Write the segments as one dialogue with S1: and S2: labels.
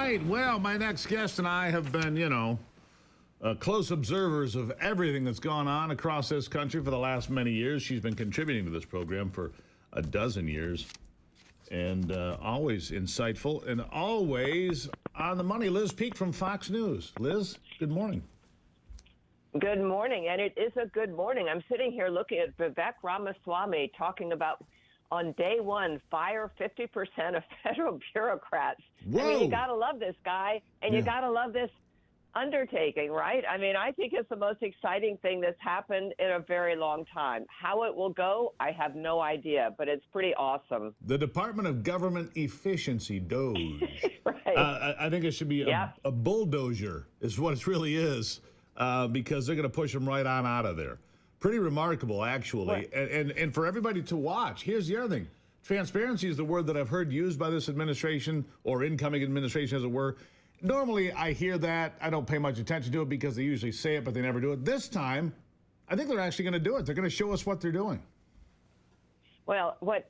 S1: right. Well, my next guest and I have been, close observers of everything that's gone on across this country for the last many years. She's been contributing to this program for a dozen years, and always insightful and always on the money. Liz Peek from Fox News. Liz, good morning.
S2: Good morning, and it is a good morning. I'm sitting here looking at Vivek Ramaswamy talking about, on day one, fire 50% of federal bureaucrats.
S1: Whoa.
S2: I mean, you got to love this guy, and you got to love this undertaking, right? I mean, I think it's the most exciting thing that's happened in a very long time. How it will go, I have no idea, but it's pretty awesome.
S1: The Department of Government Efficiency, DOGE.
S2: Right.
S1: I think it should be a bulldozer is what it really is, because they're going to push them right on out of there. Pretty remarkable, actually. And for everybody to watch, here's the other thing. Transparency is the word that I've heard used by this administration, or incoming administration, as it were. Normally, I hear that. I don't pay much attention to it because they usually say it, but they never do it. This time, I think they're actually going to do it. They're going to show us what they're doing.
S2: Well, what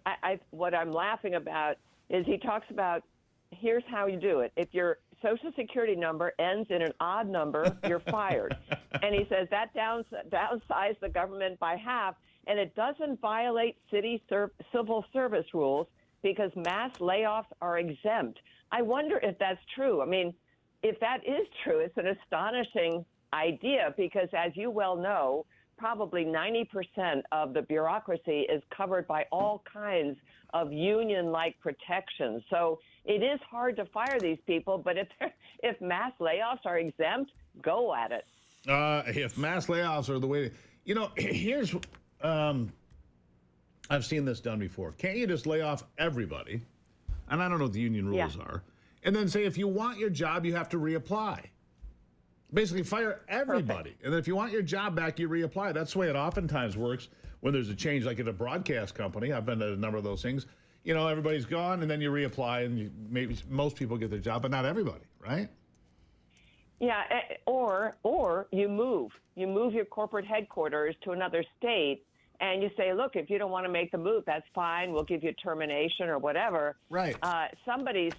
S2: I'm laughing about is he talks about, here's how you do it. If your Social Security number ends in an odd number, you're fired. And he says that downsized the government by half, and it doesn't violate civil service rules because mass layoffs are exempt. I wonder if that's true. I mean, if that is true, it's an astonishing idea because, as you well know, probably 90% of the bureaucracy is covered by all kinds of union-like protections. So it is hard to fire these people, but if mass layoffs are exempt, go at it.
S1: If mass layoffs are the way, here's, I've seen this done before. Can't you just lay off everybody? And I don't know what the union rules are. And then say, if you want your job, you have to reapply. Basically, fire everybody. Perfect. And then if you want your job back, you reapply. That's the way it oftentimes works when there's a change, like at a broadcast company. I've been to a number of those things. Everybody's gone, and then you reapply, and maybe most people get their job, but not everybody, right?
S2: Yeah, or you move. You move your corporate headquarters to another state, and you say, look, if you don't want to make the move, that's fine. We'll give you termination or whatever.
S1: Right.
S2: Somebody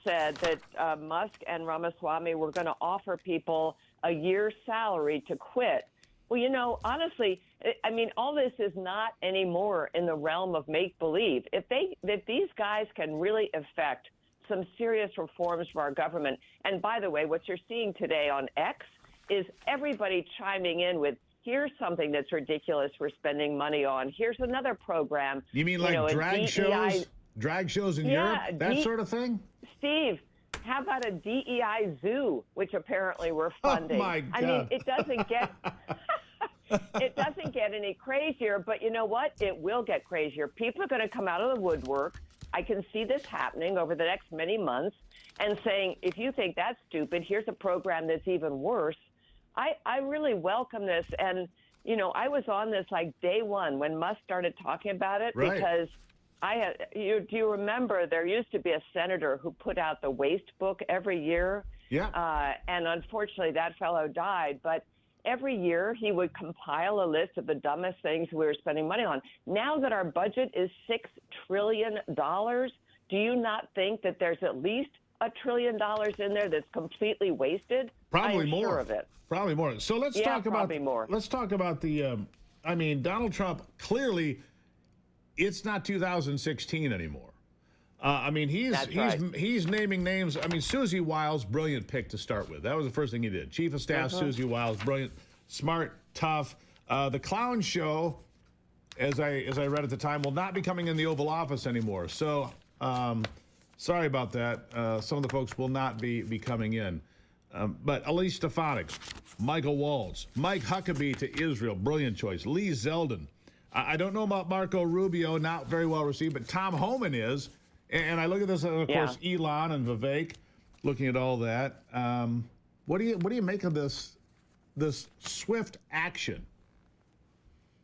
S2: said that Musk and Ramaswamy were going to offer people a year's salary to quit. Well, honestly, I mean, all this is not anymore in the realm of make-believe. If these guys can really affect some serious reforms for our government, and by the way, what you're seeing today on X is everybody chiming in with, here's something that's ridiculous we're spending money on. Here's another program.
S1: You mean like drag shows? Drag shows in Europe? That sort of thing?
S2: Steve, how about a DEI zoo, which apparently we're funding?
S1: Oh, my God.
S2: I mean, it doesn't get... It doesn't get any crazier, but you know what? It will get crazier. People are going to come out of the woodwork. I can see this happening over the next many months and saying, if you think that's stupid, here's a program that's even worse. I really welcome this. And, I was on this like day one when Musk started talking about it because do you remember there used to be a senator who put out the waste book every year?
S1: Yeah.
S2: And unfortunately, that fellow died. But every year, he would compile a list of the dumbest things we were spending money on. Now that our budget is $6 trillion, do you not think that there's at least $1 trillion in there that's completely wasted?
S1: Probably
S2: I'm
S1: more.
S2: Sure of it.
S1: Probably more. So let's talk about
S2: more.
S1: Let's talk about the. Donald Trump clearly, it's not 2016 anymore. He's naming names. Susie Wiles, brilliant pick to start with. That was the first thing he did. Chief of Staff Susie Wiles, brilliant, smart, tough. The clown show, as I read at the time, will not be coming in the Oval Office anymore. So, sorry about that. Some of the folks will not be coming in. But Elise Stefanik, Michael Waltz, Mike Huckabee to Israel, brilliant choice. Lee Zeldin. I don't know about Marco Rubio, not very well received, but Tom Homan is. And I look at this, and of course, Elon and Vivek, looking at all that. What do you make of this swift action?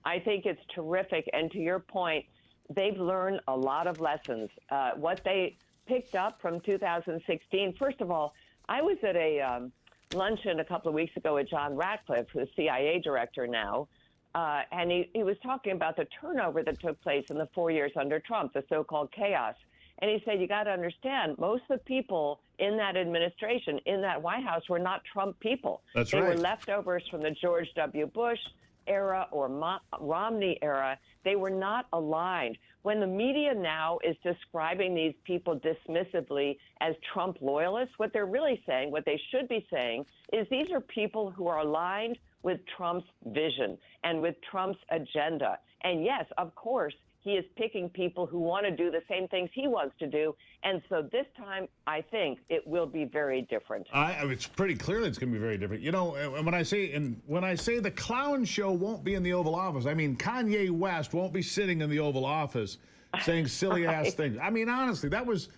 S2: I think it's terrific. And to your point, they've learned a lot of lessons. What they picked up from 2016, first of all, I was at a luncheon a couple of weeks ago with John Ratcliffe, who's CIA director now, and he was talking about the turnover that took place in the 4 years under Trump, the so-called chaos. And he said, you got to understand, most of the people in that administration, in that White House, were not Trump people.
S1: That's
S2: they
S1: right.
S2: were leftovers from the George W. Bush era or Romney era. They were not aligned. When the media now is describing these people dismissively as Trump loyalists, what they're really saying, what they should be saying, is these are people who are aligned with Trump's vision and with Trump's agenda. And yes, of course, he is picking people who want to do the same things he wants to do. And so this time, I think it will be very different.
S1: It's pretty clear that it's going to be very different. You know, when I say the clown show won't be in the Oval Office, I mean Kanye West won't be sitting in the Oval Office saying silly ass things. I mean, honestly, that was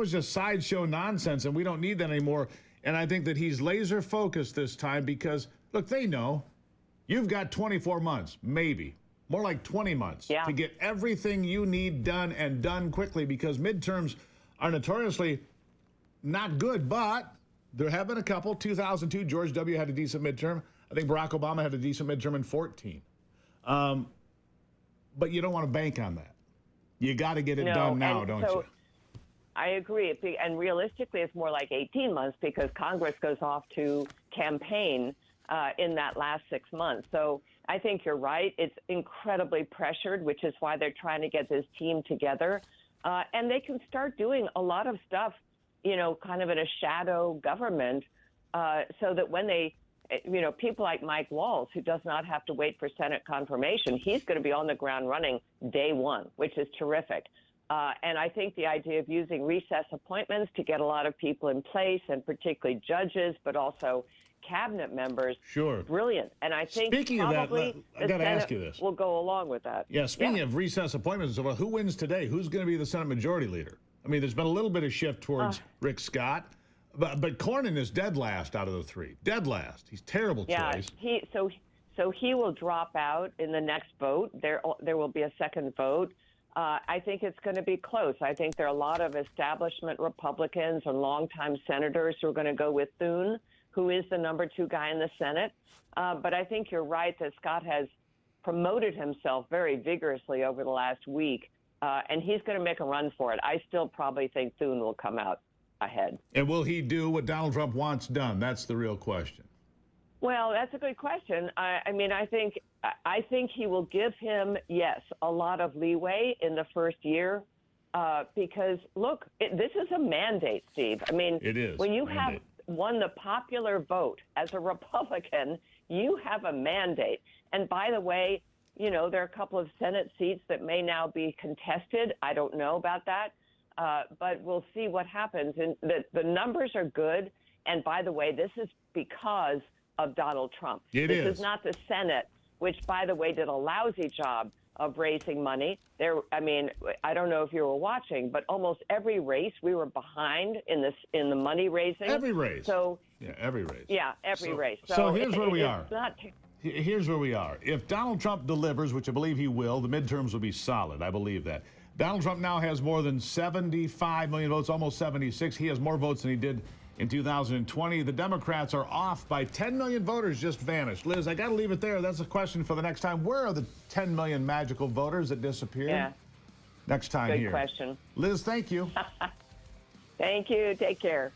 S1: just sideshow nonsense, and we don't need that anymore. And I think that he's laser focused this time because, look, they know you've got 24 months, maybe. More like 20 months to get everything you need done and done quickly, because midterms are notoriously not good, but there have been a couple. 2002, George W. had a decent midterm. I think Barack Obama had a decent midterm in 14. But you don't want to bank on that. You got to get it done now, don't you?
S2: I agree. And realistically, it's more like 18 months because Congress goes off to campaign in that last 6 months. So I think you're right. It's incredibly pressured, which is why they're trying to get this team together. And they can start doing a lot of stuff, you know, kind of in a shadow government so that when they, you know, people like Mike Waltz, who does not have to wait for Senate confirmation, he's going to be on the ground running day one, which is terrific. And I think the idea of using recess appointments to get a lot of people in place, and particularly judges, but also cabinet members, brilliant. And I think
S1: speaking
S2: probably
S1: of that, I got to ask you this.
S2: We'll go along with that.
S1: Yeah, speaking of recess appointments, well, who wins today? Who's going to be the Senate Majority Leader? I mean, there's been a little bit of shift towards Rick Scott, but Cornyn is dead last out of the three. Dead last. He's terrible choice.
S2: So he will drop out in the next vote. There will be a second vote. I think it's going to be close. I think there are a lot of establishment Republicans and longtime senators who are going to go with Thune, who is the number 2 guy in the Senate. But I think you're right that Scott has promoted himself very vigorously over the last week, and he's going to make a run for it. I still probably think Thune will come out ahead.
S1: And will he do what Donald Trump wants done? That's the real question.
S2: Well, that's a good question. I mean, I think he will give him, yes, a lot of leeway in the first year because, look, this is a mandate, Steve. I mean,
S1: it is.
S2: When you have won the popular vote as a Republican, you have a mandate. And by the way, you know, there are a couple of Senate seats that may now be contested. I don't know about that, but we'll see what happens. And the numbers are good. And by the way, this is because of Donald Trump. This is not the Senate, which, by the way, did a lousy job of raising money. I mean, I don't know if you were watching, but almost every race we were behind in the money raising.
S1: Every race.
S2: So
S1: every race.
S2: Yeah, every race.
S1: So here's where we are. Here's where we are. If Donald Trump delivers, which I believe he will, the midterms will be solid. I believe that. Donald Trump now has more than 75 million votes, almost 76. He has more votes than he did in 2020. The Democrats are off by 10 million voters, just vanished. Liz, I got to leave it there. That's a question for the next time. Where are the 10 million magical voters that disappeared?
S2: Yeah.
S1: Next time
S2: Good
S1: here.
S2: question.
S1: Liz, thank you.
S2: Thank you. Take care.